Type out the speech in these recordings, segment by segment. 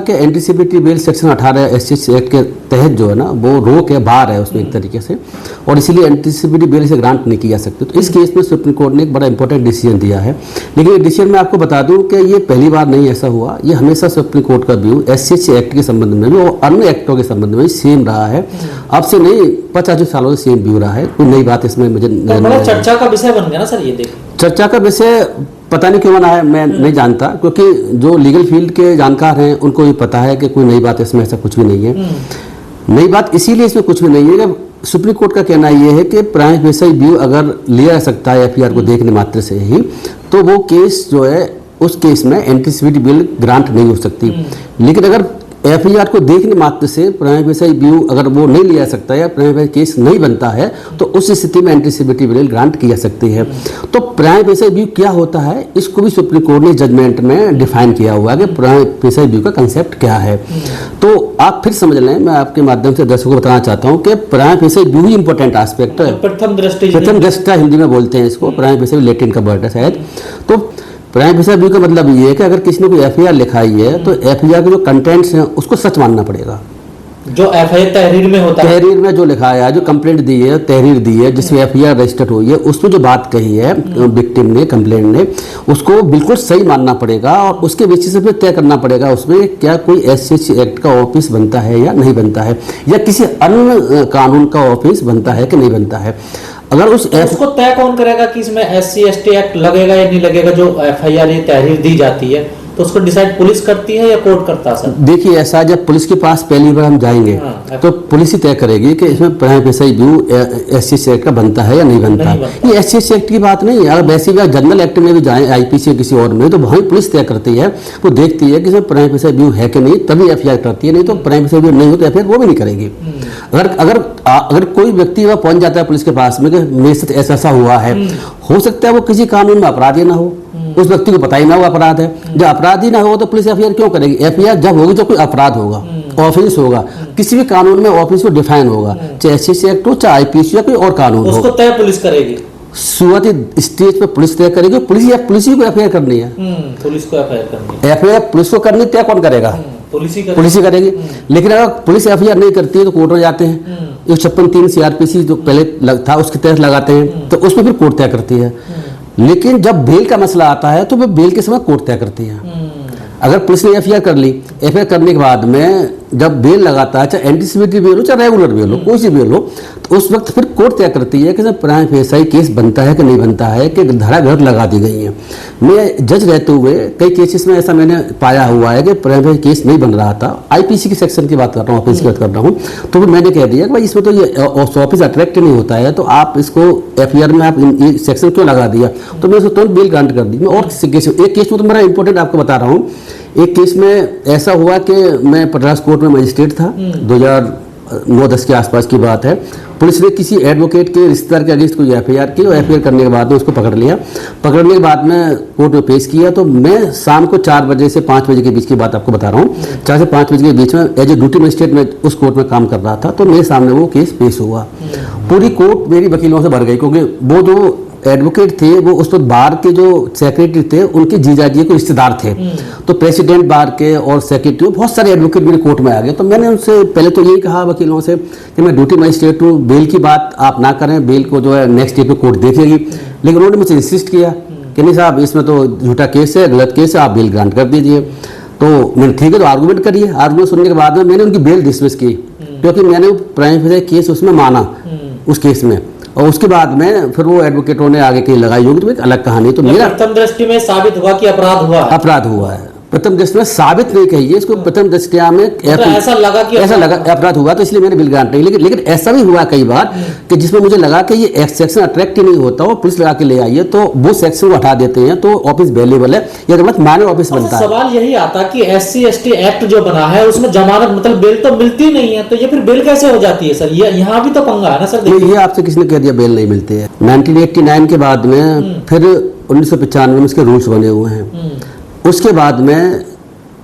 कि anticipatory bail section 18 SC act के तहत जो है ना वो रोक है, बार है उसमें एक तरीके से, और इसीलिए एंटीसिपेटरी बेल से ग्रांट नहीं की जा सकती। तो इस केस में सुप्रीम कोर्ट ने एक बड़ा इंपॉर्टेंट डिसीजन दिया है। लेकिन ये डिसीजन मैं आपको बता दूं कि ये पहली बार नहीं ऐसा हुआ, ये हमेशा सुप्रीम कोर्ट का व्यू एससी एक्ट के संबंध में भी और अन्य एक्टों के संबंध में सेम रहा है। अब से नहीं 50 सालों से सेम व्यू रहा है, कोई नई बात इसमें मुझे बड़ा चर्चा का विषय बन गया ना सर। ये देखिए चर्चा का विषय पता नहीं क्यों बना है, मैं नहीं जानता, क्योंकि जो लीगल फील्ड के जानकार हैं उनको भी पता है कि कोई नई बात इसमें ऐसा कुछ भी नहीं है। नई बात इसीलिए इसमें कुछ भी नहीं है कि सुप्रीम कोर्ट का कहना यह है कि प्राइमा फेसी व्यू अगर लिया जा सकता है एफआईआर को देखने मात्र से ही, तो वो केस जो है उस केस में एंटीसिपेटरी बेल ग्रांट नहीं हो सकती। लेकिन अगर एफआईआर को देखने मात्र से प्राइमा फेसी व्यू अगर वो नहीं लिया जा सकता या प्राइमा फेसी केस नहीं बनता है, तो उस स्थिति में एंटीसिपेटरी बेल ग्रांट की जा सकती है। तो प्राइमा फेसी व्यू क्या होता है, इसको भी सुप्रीम कोर्ट ने जजमेंट में डिफाइन किया हुआ है कि प्राइमा फेसी व्यू का कंसेप्ट क्या है। तो आप फिर समझ लें, मैं आपके माध्यम से दर्शकों को बताना चाहता हूँ कि प्राइमा फेसी व्यू ही इंपॉर्टेंट एस्पेक्ट है। प्रथम दृष्टया हिंदी में बोलते हैं इसको, प्राइमा फेसी लैटिन का वर्ड है शायद। तो प्राइमा फेसी व्यू का मतलब ये है कि अगर किसी ने कोई एफआईआर लिखाई है तो एफआईआर के जो कंटेंट्स हैं उसको सच मानना पड़ेगा। जो एफआईआर तहरीर में होता है, तहरीर में जो लिखा है, जो कंप्लेंट दी है, तहरीर दी है, जिसमें एफआईआर रजिस्टर्ड हुई है, उसमें जो बात कही है विक्टिम ने, कंप्लेंट ने, उसको बिल्कुल सही मानना पड़ेगा और उसके बेसिस पे तय करना पड़ेगा उसमें क्या कोई एससी एक्ट का ऑफिस बनता है या नहीं बनता है, या किसी अन्य कानून का ऑफिस बनता है कि नहीं बनता है। अगर उसको तय कौन करेगा कि इसमें एससी एसटी एक्ट लगेगा या नहीं लगेगा? जो एफआईआर ये तहरीर दी जाती है तो उसको डिसाइड पुलिस करती है या कोर्ट करता है सर? देखिए ऐसा, जब पुलिस के पास पहली बार हम जाएंगे तो पुलिस ही तय करेगी कि इसमें prima facie view SC act का बनता है या नहीं बनता है। ये एससी एक्ट की बात नहीं है, अगर वैसे भी जनरल एक्ट में भी जाए, आईपीसी किसी और में, तो वहीं पुलिस तय करती है, वो देखती है कि इसमें प्राइमा फेसी व्यू है कि नहीं, तभी एफआईआर करती है, नहीं तो प्राइमा फेसी व्यू नहीं हो तो एफआईआर वो भी नहीं करेगी। अगर कोई व्यक्ति वह पहुंच जाता है पुलिस के पास में कि मेरे साथ ऐसा ऐसा हुआ है, हो सकता है वो किसी कानून में अपराधी ना हो, उस व्यक्ति को पता ही ना हो अपराध है। जब अपराधी ना हो तो पुलिस एफआईआर क्यों करेगी? एफआईआर जब होगी जब कोई अपराध होगा, ऑफेंस होगा, किसी भी कानून में ऑफेंस को डिफाइन होगा, चाहे एससी एक्ट हो, चाहे आईपीसी या कोई और कानून हो, उसको तय पुलिस करेगी। शुरुआती स्टेज पे पुलिस तय करेगी, पुलिस ही को एफआईआर करनी है। पुलिस को एफआईआर करनी है, एफआईआर पुलिस को करनी, तय कौन करेगा? पुलिस ही करेगी। लेकिन अगर पुलिस एफआईआर नहीं करती है तो कोर्ट में जाते हैं, 156(3) सीआरपीसी जो पहले था उसके तहत लगाते हैं, तो उसमें फिर कोर्ट तय करती है। लेकिन जब बेल का मसला आता है तो वो बेल के समय कोर्ट तय करती है। अगर पुलिस ने एफआईआर कर ली, एफआईआर करने के बाद में जब बेल लगाता है, चाहे एंटीसिपेटरी बेल हो चाहे रेगुलर बेल हो, कोई सी बेल हो, तो उस वक्त फिर कोर्ट तय करती है कि सर प्राइमा फेसी केस बनता है कि नहीं बनता है, कि धराघर लगा दी गई है। मैं जज रहते हुए कई केसेस में ऐसा मैंने पाया हुआ है कि प्राइमा फेसी केस नहीं बन रहा था, आईपीसी के सेक्शन की बात कर रहा हूँ, ऑफिस की बात कर रहा हूँ, तो फिर मैंने कह दिया कि भाई इसमें तो ये ऑफिस अट्रैक्ट नहीं होता है, तो आप इसको एफआईआर में आप ये सेक्शन क्यों लगा दिया? तो मैं उसको तुरंत बेल ग्रांट कर दी। मैं और एक केस में तो मेरा इंपॉर्टेंट आपको बता रहा हूँ। एक केस में ऐसा हुआ कि मैं पटरास कोर्ट में मजिस्ट्रेट था, 2009-10 के आसपास की बात है। पुलिस ने किसी एडवोकेट के रिश्तेदार के अगेंस्ट कोई एफआईआर की और एफआईआर करने के बाद में उसको पकड़ लिया। पकड़ने के बाद में कोर्ट में पेश किया, तो मैं शाम को 4 बजे से 5 बजे के बीच की बात आपको बता रहा हूँ, 4 से 5 बजे के बीच में एज ए ड्यूटी मजिस्ट्रेट में उस कोर्ट में काम कर रहा था। तो मेरे सामने वो केस पेश हुआ। पूरी कोर्ट मेरी वकीलों से भर गई, क्योंकि वो जो एडवोकेट थे वो उस वक्त बार के जो सेक्रेटरी थे उनके जीजाजी के रिश्तेदार थे। तो प्रेसिडेंट बार के और सेक्रेटरी बहुत सारे एडवोकेट मेरे कोर्ट में आ गए। तो मैंने उनसे पहले तो यही कहा वकीलों से कि मैं ड्यूटी मजिस्ट्रेट हूँ, बेल की बात आप ना करें, बेल को जो है नेक्स्ट डे पे कोर्ट देखेगी। लेकिन उन्होंने मुझसे इंसिस्ट किया कि नहीं साहब इसमें तो झूठा केस है, गलत केस है, आप बेल ग्रांट कर दीजिए। तो मैंने ठीक है तो आर्गूमेंट करिए। आर्गूमेंट सुनने के बाद में मैंने उनकी बेल डिसमिस की, क्योंकि मैंने प्राइमा फेसी केस उसमें माना उस केस में। और उसके बाद में फिर वो एडवोकेटों ने आगे कहीं लगाई होगी, तो एक अलग कहानी। तो मेरा प्रथम दृष्टि में साबित हुआ कि अपराध हुआ है। प्रथम दृष्टि में साबित नहीं कहिए इसको, प्रथम दृष्टिया में ऐसा लगा अपराध हुआ, तो इसलिए मैंने बिल ग्रांट नहीं। लेकिन ऐसा भी हुआ कई बार कि जिसमें मुझे लगा कि ये सेक्शन अट्रैक्ट ही नहीं होता, वो पुलिस लगा के ले आई है, तो वो सेक्शन को हटा देते हैं, तो ऑफिस वैल्यूएबल है, या मतलब माइनर ऑफिस बनता है। सवाल यही आता कि एससी एसटी एक्ट जो बना है उसमें जमानत मतलब बेल तो मिलती नहीं है, तो ये फिर बेल कैसे हो जाती है सर? ये यहाँ भी तो पंगा है ना सर। ये आपसे किसने कह दिया बेल नहीं मिलती है? 1989 के बाद में फिर 1995 में उसके रूल्स बने हुए हैं। उसके बाद में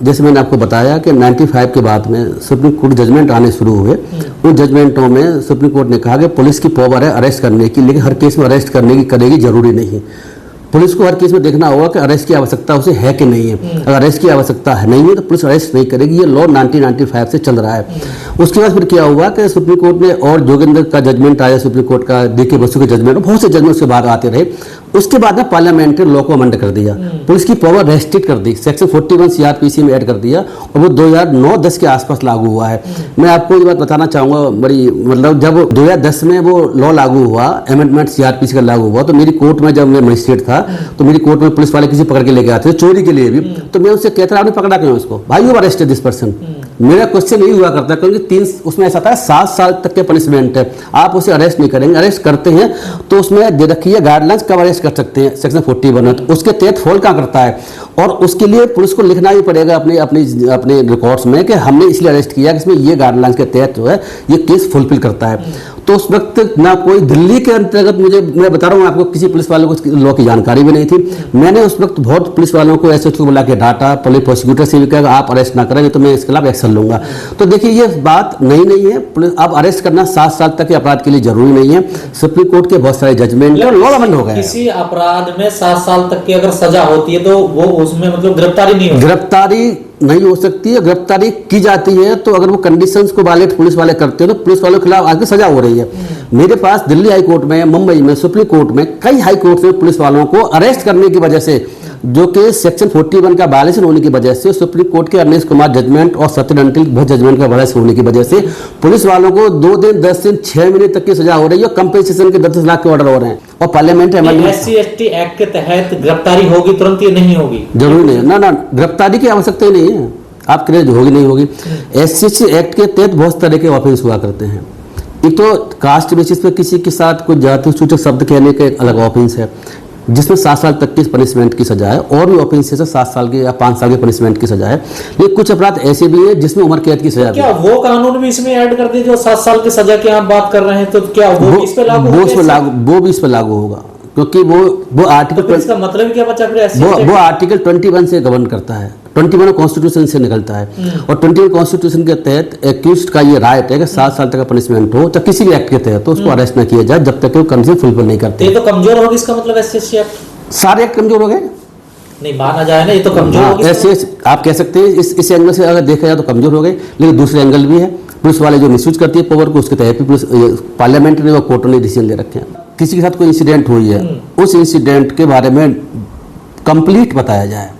जैसे मैंने आपको बताया कि 95 के बाद में सुप्रीम कोर्ट जजमेंट आने शुरू हुए। उन जजमेंटों में सुप्रीम कोर्ट ने कहा कि पुलिस की पावर है अरेस्ट करने की, लेकिन हर केस में अरेस्ट करने की करेगी जरूरी नहीं। पुलिस को हर केस में देखना होगा कि अरेस्ट की आवश्यकता उसे है कि नहीं है। अगर अरेस्ट की आवश्यकता है नहीं है तो पुलिस अरेस्ट नहीं करेगी। ये लॉ 1995 से चल रहा है। उसके बाद फिर क्या हुआ कि सुप्रीम कोर्ट ने और जोगिंदर का जजमेंट आया, सुप्रीम कोर्ट का DK बसु के जजमेंट, बहुत से जजमेंट उसके बाद आते रहे। उसके बाद में पार्लियामेंट्री लॉ को अमेंड कर दिया, पुलिस की पावर रेस्ट्रिक्ट कर दी, सेक्शन 41 CRPC में ऐड कर दिया और वो 2009-10 के आसपास लागू हुआ है। मैं आपको ये बात बताना चाहूँगा, बड़ी मतलब जब 2010 में वो लॉ लागू हुआ, अमेंडमेंट CRPC का लागू हुआ, तो मेरी कोर्ट में जब मैं मजिस्ट्रेट था तो मेरी कोर्ट में पुलिस वाले किसी पकड़ के लेके आते थे चोरी के लिए भी, तो मैं उससे कहता आपने पकड़ा क्यों इसको, भाई यू अरेस्टेड दिस पर्सन। मेरा क्वेश्चन यही हुआ करता है क्योंकि उसमें ऐसा था 7 साल तक के पनिशमेंट है, आप उसे अरेस्ट नहीं करेंगे, अरेस्ट करते हैं तो उसमें दे रखी है गाइडलाइंस कब अरेस्ट कर सकते हैं, सेक्शन 41 है, तो उसके तहत फॉल कहाँ करता है और उसके लिए पुलिस को लिखना भी पड़ेगा अपने रिकॉर्ड्स में कि हमने इसलिए अरेस्ट किया कि इसमें ये गाइडलाइंस के तहत जो है ये केस फुलफिल करता है। तो उस वक्त ना कोई दिल्ली के अंतर्गत मैं बता रहा हूँ आपको, किसी पुलिस वालों को लॉ की जानकारी भी नहीं थी। मैंने उस वक्त बहुत पुलिस वालों को SHO को बुला के डांटा, पुलिस प्रोसिक्यूटर से भी कहा आप अरेस्ट ना करेंगे तो मैं इसके खिलाफ एक्शन लूंगा। तो देखिए ये बात नहीं है, अब अरेस्ट करना 7 साल तक के अपराध के लिए जरूरी नहीं है। सुप्रीम कोर्ट के बहुत सारे जजमेंट लॉ अमेंड हो गए। किसी अपराध में 7 साल तक की अगर सजा होती है तो वो उसमें मतलब गिरफ्तारी नहीं होती, गिरफ्तारी नहीं हो सकती है। गिरफ्तारी की जाती है तो अगर वो कंडीशंस को वायलेट पुलिस वाले करते हैं तो पुलिस वालों के खिलाफ आगे सजा हो रही है। मेरे पास दिल्ली हाई कोर्ट में, मुंबई में, सुप्रीम कोर्ट में, कई हाई कोर्ट में पुलिस वालों को अरेस्ट करने की वजह से, जो कि सेक्शन 41 का वायलेशन होने की वजह से, सुप्रीम कोर्ट के अनिल कुमार जजमेंट और सत्यन अंटिल जजमेंट का वायलेशन होने की वजह से पुलिस वालों को 2 दिन, 10 दिन, 6 महीने तक की सजा हो रही है। कंपेंसेशन के 10 लाख के ऑर्डर हो रहे हैं और पार्लियामेंट SC/ST एक्ट के तहत गिरफ्तारी होगी तुरंत, ये नहीं होगी, जरूरी नहीं है ना, गिरफ्तारी की आवश्यकता ही नहीं है, आप क्लियर होगी नहीं होगी। SC एक्ट के तहत बहुत तरह के ऑफेंस हुआ करते हैं। एक तो कास्ट बेसिस पे किसी के साथ कुछ जाति सूचक शब्द कहने का एक अलग ऑफेंस है जिसमें 7 साल तक की पनिशमेंट की सजा है, और भी ऑफेंस है 7 साल की या 5 साल की पनिशमेंट की सजा है। लेकिन कुछ अपराध ऐसे भी है जिसमें उम्र कैद की सजा। क्या वो कानून भी इसमें ऐड कर दिए जो 7 साल की सजा की आप बात कर रहे हैं, तो क्या वो इस पे लागू होगा? वो भी इस पे लागू होगा क्योंकि वो आर्टिकल, तो इसका मतलब क्या बचा फिर? वो आर्टिकल 21 से गवर्न करता है, 21 कॉन्स्टिट्यूशन से निकलता है और 21 कॉन्स्टिट्यूशन के तहत एक्यूज्ड का ये राइट है कि 7 साल तक का पनिशमेंट हो तो किसी भी एक्ट के तहत तो उसको अरेस्ट न किया जाए जब तक वो कंडीशन फुलफिल नहीं करते। ये तो कमजोर होगी, इसका मतलब SC एक्ट सारे एक्ट कमजोर हो गए, नहीं माना जाए ना, ये तो कमजोर होगी। ऐसे आप कह सकते हैं इस एंगल से अगर देखा जाए तो कमजोर हो गए। लेकिन दूसरे एंगल भी है, पुलिस वाले जो मिसयूज करती है पावर को, उसके तहत भी पुलिस पार्लियामेंट ने और कोर्टों ने डिसीजन ले रखे हैं। किसी के साथ कोई इंसिडेंट हुई है, उस इंसिडेंट के बारे में कंप्लीट बताया जाए।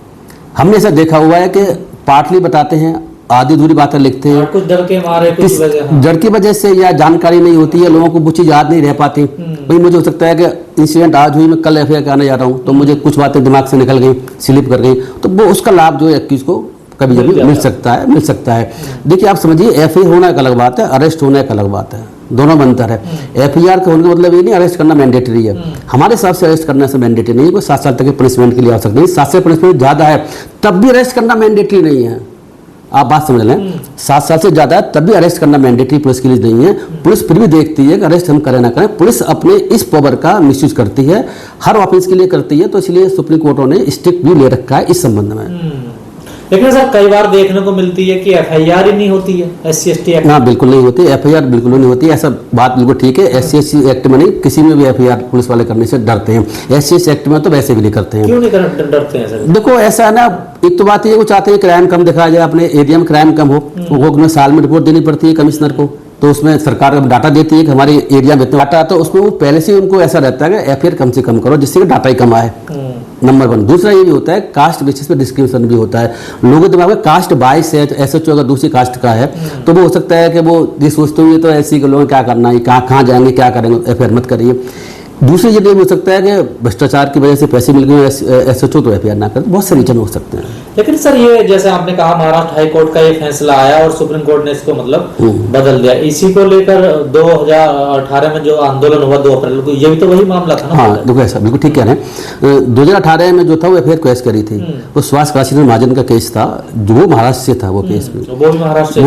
हमने ऐसा देखा हुआ है कि पार्टली बताते हैं, आधी दूरी बातें लिखते हैं, कुछ डर के मारे, कुछ डर की वजह से या जानकारी नहीं होती है, लोगों को वो चीज़ याद नहीं रह पाती। भाई मुझे हो सकता है कि इंसिडेंट आज हुई, मैं कल FIR कराने जा रहा हूँ तो मुझे कुछ बातें दिमाग से निकल गई, स्लिप कर गई, तो वो उसका लाभ जो है एक्यूज को कभी कभी मिल सकता है। देखिए आप समझिए, FIR होना एक अलग बात है, अरेस्ट होना एक अलग बात है, दोनों में अंतर है। FIR का होने का मतलब ये नहीं अरेस्ट करना मैंडेटरी है, हमारे हिसाब से अरेस्ट करना से मैंडेटरी नहीं है। कोई 7 साल तक के पनिशमेंट के लिए आ सकते नहीं, 7 से पनिशमेंट ज़्यादा है तब भी अरेस्ट करना मैंडेटरी नहीं है। आप बात समझ लें, 7 साल से ज़्यादा है तब भी अरेस्ट करना मैंडेटरी पुलिस के लिए नहीं है। पुलिस फिर भी देखती है कि अरेस्ट हम करें ना करें, पुलिस अपने इस पावर का मिसयूज करती है, हर ऑफेंस के लिए करती है, तो इसलिए सुप्रीम कोर्टों ने स्ट्रिक्ट व्यू ले रखा है इस संबंध में। लेकिन सर कई बार देखने को मिलती है कि FIR ही नहीं होती है SC/ST एक्ट। हाँ बिल्कुल नहीं होती, FIR बिल्कुल नहीं होती, ऐसा बात बिल्कुल ठीक है। SC/ST एक्ट में नहीं, किसी में भी FIR पुलिस वाले करने से डरते हैं, SC/ST एक्ट में तो वैसे भी नहीं करते हैं। क्यों नहीं डरते हैं सर? देखो ऐसा है ना, एक तो बात ये वो चाहते हैं क्राइम कम दिखाया जाए, अपने एरिया में क्राइम कम हो, वो साल में रिपोर्ट देनी पड़ती है कमिश्नर को, तो उसमें सरकार डाटा देती है कि हमारे एरिया में इतना डाटा, तो उसमें वो पहले से उनको ऐसा रहता है कि FIR कम से कम करो जिससे कि डाटा ही कम आए, नंबर 1। दूसरा ये भी होता है कास्ट बेसिस पे डिस्क्रिमिनेशन भी होता है, लोगों के दिमाग में कास्ट बाइस है, तो SHO अगर दूसरी कास्ट का है तो वो हो सकता है कि वो ये सोचते हुए तो ऐसे के लोग क्या करना है, कहाँ जाएंगे, क्या करेंगे, FIR मत करिए। दूसरी ये भी हो सकता है कि भ्रष्टाचार की वजह से पैसे मिल गए SHO तो FIR ना करें, बहुत से रीजन हो सकते हैं। लेकिन सर ये जैसे आपने कहा महाराष्ट्र हाई कोर्ट का ये फैसला आया और सुप्रीम कोर्ट ने इसको मतलब बदल दिया, इसी को लेकर 2018 में जो आंदोलन हुआ 2 अप्रैल को, ये भी तो वही मामला था ना? हाँ देखो ऐसा बिल्कुल ठीक कह रहे हैं। 2018 में जो था वो FIR क्वेश्चन करी थी, वो सुभाष काशीनाथ महाजन का केस था, जो वो महाराष्ट्र से था, वो केस में वो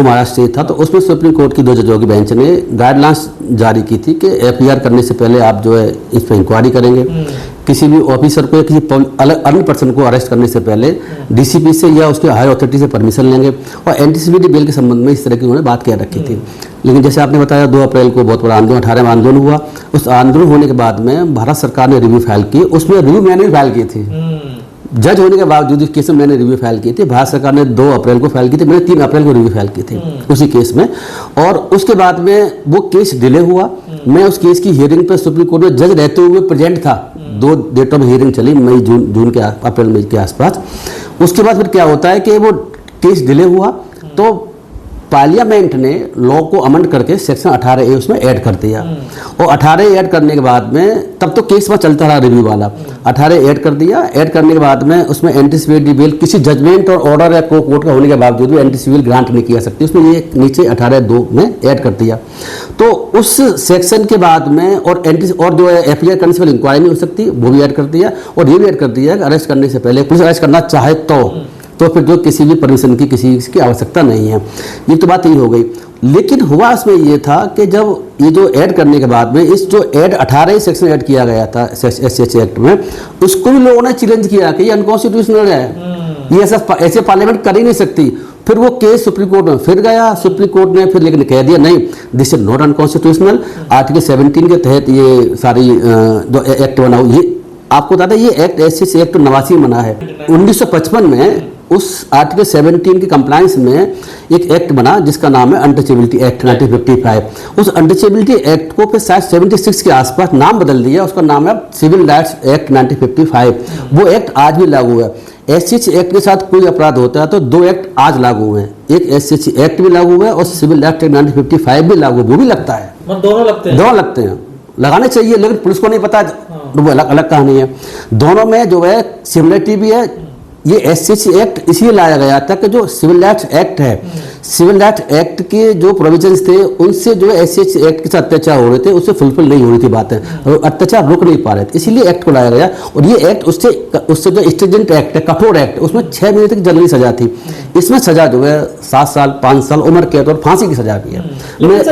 महाराष्ट्र से था। तो उसमें सुप्रीम कोर्ट की 2 जजों की बेंच ने गाइडलाइंस जारी की थी कि FIR करने से पहले आप जो है इस पर इंक्वायरी करेंगे, किसी भी ऑफिसर को या किसी अलग अन्य पर्सन को अरेस्ट करने से पहले डीसीपी से या उसके हायर अथॉरिटी से परमिशन लेंगे। और एंटीसिपेटरी बेल के संबंध में इस तरह की उन्होंने बात कह रखी थी। लेकिन जैसे आपने बताया 2 अप्रैल को बहुत बड़ा आंदोलन 18 में आंदोलन हुआ। उस आंदोलन होने के बाद में भारत सरकार ने रिव्यू फाइल की, उसमें रिव्यू मैंने भी फाइल की थी। जज होने के बावजूद इस केस में मैंने रिव्यू फाइल की थी। भारत सरकार ने 2 अप्रैल को फाइल की थी, मैंने 3 अप्रैल को रिव्यू फाइल की थी उसी केस में। और उसके बाद में वो केस डिले हुआ। मैं उस केस की हियरिंग पर सुप्रीम कोर्ट में जज रहते हुए प्रेजेंट था। 2 डेटों में हियरिंग चली, मई जून के अप्रैल मई के आसपास। उसके बाद फिर क्या होता है कि वो केस डिले हुआ तो पार्लियामेंट ने लॉ को अमेंड करके सेक्शन 18A उसमें ऐड कर दिया। और 18A ऐड करने के बाद में तब तो केस वहाँ चलता रहा रिव्यू वाला। 18A ऐड कर दिया। ऐड करने के बाद में उसमें एंटीसिपेटरी बेल किसी जजमेंट और ऑर्डर या कोर्ट का होने के बावजूद भी एंटीसिपेटरी ग्रांट नहीं किया सकती, उसमें ये नीचे 18(2) में ऐड कर दिया। तो उस सेक्शन के बाद में और जो एफआईआर करने से पहले इंक्वायरी नहीं हो सकती, वो भी ऐड कर दिया। और ये भी ऐड कर दिया कि अरेस्ट करने से पहले पुलिस अरेस्ट करना चाहे तो फिर जो किसी भी परमिशन की किसी की आवश्यकता नहीं है। ये तो बात यही हो गई। लेकिन हुआ इसमें ये था कि जब ये जो ऐड करने के बाद में इस जो ऐड 18 सेक्शन ऐड किया गया था एससीएच एक्ट में, उसको भी लोगों ने चैलेंज किया कि ये अनकॉन्स्टिट्यूशनल है, ये ऐसे पार्लियामेंट कर ही नहीं सकती। फिर वो केस सुप्रीम कोर्ट में फिर गया। सुप्रीम कोर्ट ने फिर लेकिन कह दिया नहीं, this is not unconstitutional. Article 17 के तहत ये सारी जो एक्ट बना, ये आपको बता दें ये एक्ट एससीएच एक्ट 89 बना है। 1955 में उस आर्टिकल 17 के कंप्लायंस में एक एक्ट बना जिसका नाम है अनटचेबिलिटी एक्ट 1955। उस अनटचेबिलिटी एक्ट को फिर शायद 76 के आसपास नाम बदल दिया, उसका नाम है सिविल राइट्स एक्ट 1955। वो एक्ट आज भी लागू है। एससीएच एक्ट के साथ कोई अपराध होता है तो 2 एक्ट आज लागू हैं, एक एससीएच एक्ट भी लागू है और सिविल राइट्स एक्ट 1955 भी लागू, वो भी लगता है। दोनों लगते हैं? दोनों लगते हैं, लगाने चाहिए, लेकिन पुलिस को नहीं पता, वो अलग कहानी है। दोनों में जो है सिमिलरिटी भी है। ये एससीएच एक्ट इसलिए लाया गया था कि जो सिविल राइट्स एक्ट है, सिविल राइट्स एक्ट के जो प्रोविजंस थे उनसे जो एससीएच एक्ट के साथ अत्याचार हो रहे थे उससे फुलफिल नहीं हो रही थी बातें, और अत्याचार रुक नहीं पा रहे थे, इसीलिए एक्ट को लाया गया। और ये एक्ट उससे जो स्ट्रिंजेंट एक्ट है, कठोर एक्ट, उसमें 6 महीने तक जेल की सजा थी। इसमें सजा जो है 7 साल 5 साल उम्र कैद और फांसी की सजा भी है।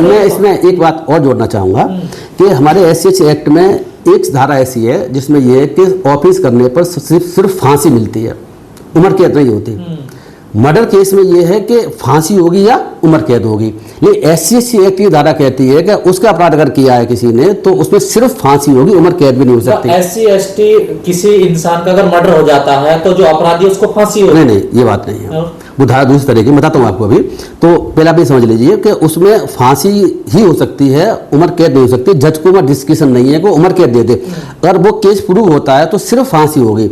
मैं इसमें एक बात और जोड़ना चाहूँगा कि हमारे एससीएच एक्ट में एक धारा ऐसी है जिसमें यह है कि ऑफिस करने पर सिर्फ फांसी मिलती है, उम्र कैद नहीं होती। मर्डर केस में यह है कि फांसी होगी या उम्र कैद होगी। ये एससीएच एक्ट की धारा कहती है कि उसका अपराध अगर किया है किसी ने तो उसमें सिर्फ फांसी होगी, उम्र कैद भी नहीं हो सकती। एससी एसटी किसी इंसान का अगर मर्डर हो जाता है तो जो अपराधी उसको फांसी होगी? नहीं, ये बात नहीं है। वो धारा दूसरी तरह की बताता हूँ आपको अभी। तो पहले आप ये समझ लीजिए कि उसमें फांसी ही हो सकती है, उम्र कैद नहीं हो सकती। जज को वहाँ डिस्क्रिप्शन नहीं है कि उम्र कैद दे दे। अगर वो केस प्रूव होता है तो सिर्फ फांसी होगी।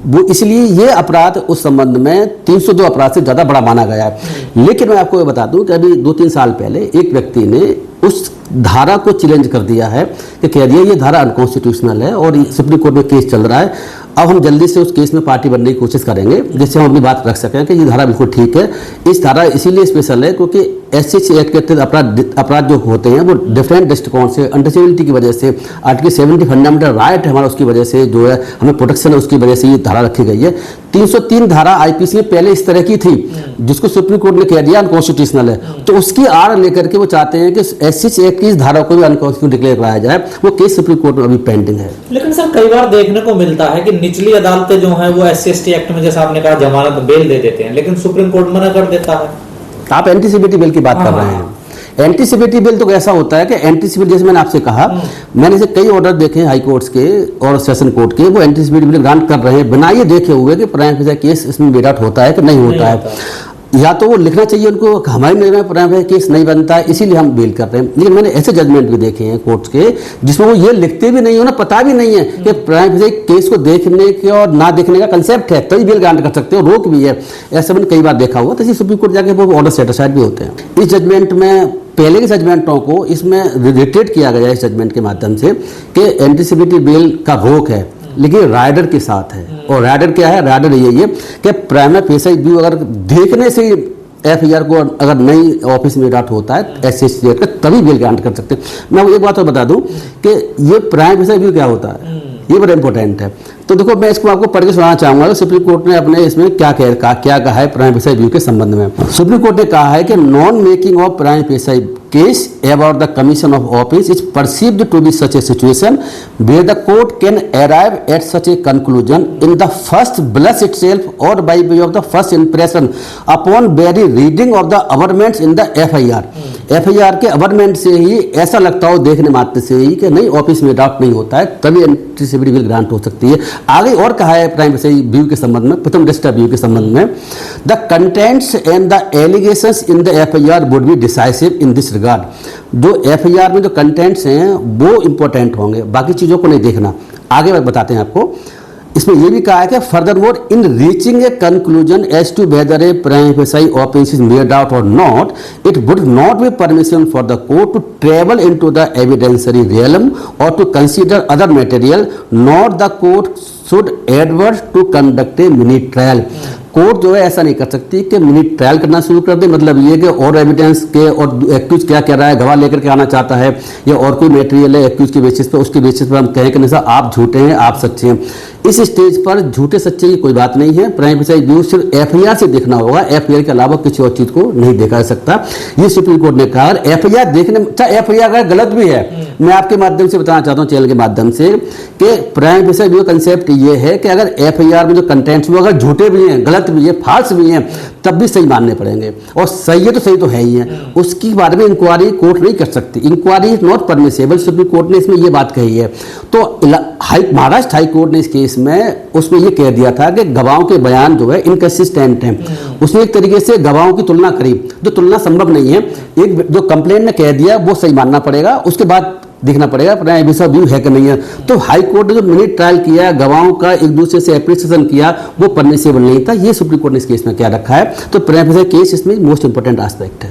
वो इसलिए ये अपराध उस संबंध में 302 अपराध से ज़्यादा बड़ा माना गया है। लेकिन मैं आपको ये बता दूं कि अभी 2-3 साल पहले एक व्यक्ति ने उस धारा को चैलेंज कर दिया है कि कह दिया ये धारा अनकॉन्स्टिट्यूशनल है और सुप्रीम कोर्ट में केस चल रहा है। अब हम जल्दी से उस केस में पार्टी बनने की कोशिश करेंगे जिससे हम अपनी बात रख सकें कि ये धारा बिल्कुल ठीक है। इस धारा इसीलिए स्पेशल है क्योंकि एससीएच एक्ट के तहत अपराध जो होते हैं वो डिफरेंट दृष्टिकोण से, अनटचेबिलिटी की वजह से, आर्टिकल 70 फंडामेंटल राइट है हमारा, उसकी वजह से जो है हमें प्रोटेक्शन है, उसकी वजह से ये धारा रखी गई है। 303 धारा आईपीसी में पहले इस तरह की थी जिसको सुप्रीम कोर्ट ने कह दिया अनकॉन्स्टिट्यूशनल है। तो उसकी आड़ लेकर के वो चाहते हैं कि एससीएच एक्ट की इस धारा को भी अनकॉन्स्टिट्यूशनल डिक्लेयर कराया जाए। वो केस सुप्रीम कोर्ट में अभी पेंडिंग है। लेकिन सर कई बार देखने को मिलता है कि निचली अदालतें जो है वो एससी एसटी एक्ट में जैसा आपने कहा जमानत बेल दे देते हैं, लेकिन सुप्रीम कोर्ट मना कर देता है। आप एंटीसिपेटरी बिल की बात कर रहे हैं। एंटीसिपेटरी बिल तो कैसा होता है कि एंटीसिपेटरी, जैसे मैंने आपसे कहा, मैंने ऐसे कई ऑर्डर देखे हाई कोर्ट्स के और सेशन कोर्ट के, वो एंटीसिपेटरी बिल ग्रांट कर रहे हैं बिना ये देखे हुए कि प्राइम फेस केस इसमें मेड आउट होता है कि नहीं होता है। या तो वो लिखना चाहिए उनको हमारे निर्णय में प्राइम फेस केस नहीं बनता है इसीलिए हम बेल कर रहे हैं। लेकिन मैंने ऐसे जजमेंट भी देखे हैं कोर्ट्स के जिसमें वो ये लिखते भी नहीं, उन्हें पता भी नहीं है कि प्राइम फेस केस को देखने के और ना देखने का कंसेप्ट है, तभी बेल ग्रांट कर सकते हो, रोक भी है। ऐसा मैंने कई बार देखा हुआ। तो सुप्रीम कोर्ट जाके वो ऑर्डर सेटिस्फाइड भी होते हैं। इस जजमेंट में पहले के जजमेंटों को इसमें रिलेटेड किया गया इस जजमेंट के माध्यम से कि एंटीसिपेटरी बेल का रोक है, लेकिन राइडर के साथ है। और राइडर क्या है? राइडर यही है कि प्राइम फेस व्यू अगर देखने से एफआईआर को अगर नई ऑफिस में डाट होता है एससीएच एक्ट का, तभी बेल ग्रांट कर सकते हैं। मैं एक बात और बता दूं कि ये प्राइम फेस व्यू क्या होता है, ये बड़ा इंपॉर्टेंट है। तो देखो मैं इसको आपको पढ़ के सुनाना चाहूंगा सुप्रीम कोर्ट ने अपने इसमें क्या कहा है प्राइम फेसाई व्यू के संबंध में। सुप्रीम कोर्ट ने कहा है कि non making of prime facie case about the commission of office is perceived to be such a situation where the court can arrive at such a conclusion in the first blush itself or by way of the first impression upon very reading of the averments in the FIR। FIR के अवरमेंट से ही ऐसा लगता हो देखने मात्र से ही कि नहीं ऑफिस में अडॉप्ट नहीं होता है, तभी एंटीसिपेटरी बिल ग्रांट हो सकती है। आगे और कहा है प्राइम फेसाई व्यू के संबंध में, प्रथम दृष्टया व्यू के संबंध में, the contents and the allegations in the FIR would be decisive in this regard. जो FIR में जो कंटेंट्स हैं वो इंपॉर्टेंट होंगे, बाकी चीजों को नहीं देखना। आगे बताते हैं आपको। इसमें यह भी कहा है कि furthermore in reaching a conclusion as to whether a prime facie offence is made out or not, it would not be permission for the court to travel into the evidentiary realm or to consider other material, not the court should adverse to conduct a mini trial. Court जो है ऐसा नहीं कर सकती कि mini trial करना शुरू कर दे, मतलब ये कि और एविडेंस के और एक्यूज क्या कह रहा है, गवाह लेकर के आना चाहता है या और कोई मटेरियल है एक्यूज के बेसिस पर, उसके बेसिस पर हम कहें कि नहीं साहब आप झूठे हैं आप सच्चे हैं। इस स्टेज पर झूठे सच्चे की कोई बात नहीं है। प्राइम फेसाई व्यू सिर्फ FIR से देखना होगा, FIR के अलावा किसी और चीज को नहीं देखा जा सकता, ये सुप्रीम कोर्ट ने कहा। FIR देखने चाहे FIR अगर गलत भी है, मैं आपके माध्यम से बताना चाहता हूँ चैनल के माध्यम से कि प्राइम फेसाई व्यू कंसेप्ट ये है कि अगर FIR में जो कंटेंट्स वो अगर झूठे भी हैं, गलत भी है, फाल्स भी हैं, तब भी सही मानने पड़ेंगे, और सही है तो सही तो है ही है, उसकी बारे में इंक्वायरी कोर्ट नहीं कर सकती। Inquiry is not permissible, supreme court ने इसमें ये बात कही है। तो महाराष्ट्र हाई कोर्ट ने इस केस में उसमें ये कह दिया था कि गवाहों के बयान जो है इनकंसिस्टेंट हैं। उसने एक तरीके से गवाहों की तुलना करी, जो तुलना संभव नहीं है। एक जो कंप्लेंट ने कह दिया वो सही मानना पड़ेगा, उसके बाद देखना पड़ेगा प्राइम फेसाई व्यू है कि नहीं है। तो हाई कोर्ट ने जो मिनी ट्रायल किया, गवाहों का एक दूसरे से एप्रिसिएशन किया, वो परमिसेबल नहीं था। ये सुप्रीम कोर्ट ने इस केस में क्या रखा है। तो प्राइम फेसाई केस इसमें मोस्ट इंपोर्टेंट एस्पेक्ट है।